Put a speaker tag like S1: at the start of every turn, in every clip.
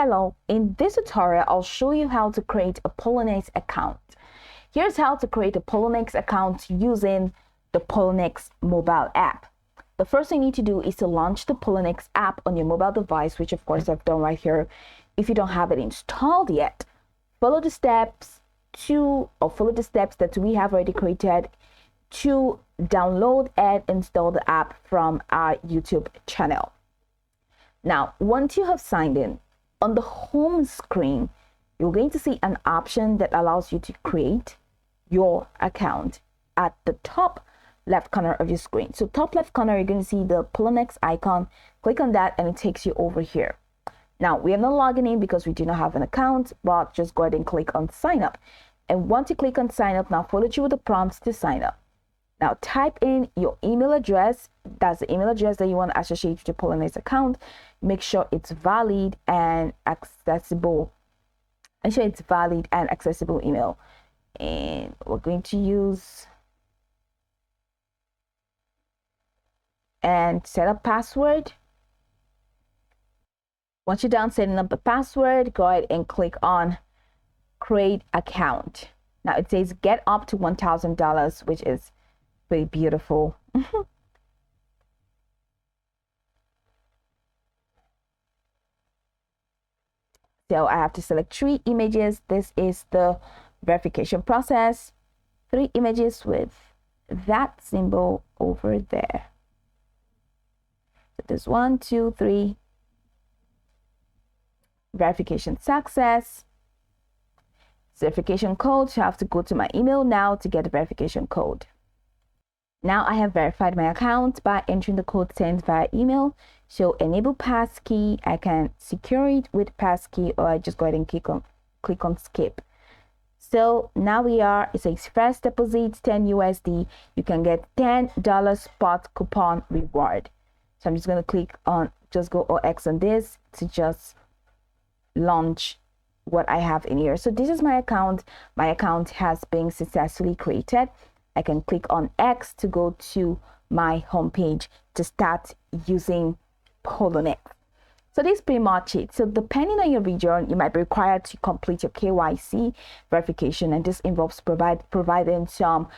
S1: Hello, in this tutorial, I'll show you how to create a Poloniex account. Here's how to create a Poloniex account using the Poloniex mobile app. The first thing you need to do is to launch the Poloniex app on your mobile device, which of course I've done right here. If you don't have it installed yet, follow the steps that we have already created to download and install the app from our YouTube channel. Now, once you have signed in, on the home screen, you're going to see an option that allows you to create your account at the top left corner of your screen. So top left corner, you're going to see the Poloniex icon. Click on that and it takes you over here. Now, we are not logging in because we do not have an account, but just go ahead and click on sign up. And once you click on sign up, now follow through with the prompts to sign up. Now type in your email address. That's the email address that you want to associate with your Poloniex account. Make sure it's valid and accessible. Make sure it's valid and accessible email. And we're going to use and set up password. Once you're done setting up the password, go ahead and click on create account. Now it says get up to $1,000, which is pretty beautiful. So I have to select 3 images. This is the verification process. 3 images with that symbol over there. So there's 1, 2, 3. Verification success. Verification code. So I have to go to my email now to get the verification code. Now I have verified my account by entering the code sent via email. So enable passkey, I can secure it with passkey, or I just go ahead and click on skip. So now it says first deposit 10 USD. You can get $10 spot coupon reward. So I'm just going to click on, just go or X on this to just launch what I have in here. So this is my account. My account has been successfully created. I can click on X to go to my homepage to start using Poloniex. So this is pretty much it. So depending on your region, you might be required to complete your KYC verification, and this involves providing some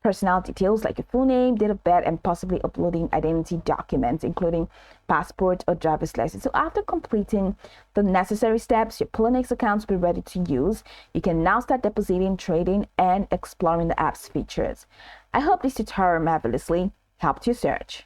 S1: personal details like your full name, date of birth, and possibly uploading identity documents, including passport or driver's license. So after completing the necessary steps, your Poloniex accounts will be ready to use. You can now start depositing, trading, and exploring the app's features. I hope this tutorial marvelously helped you search.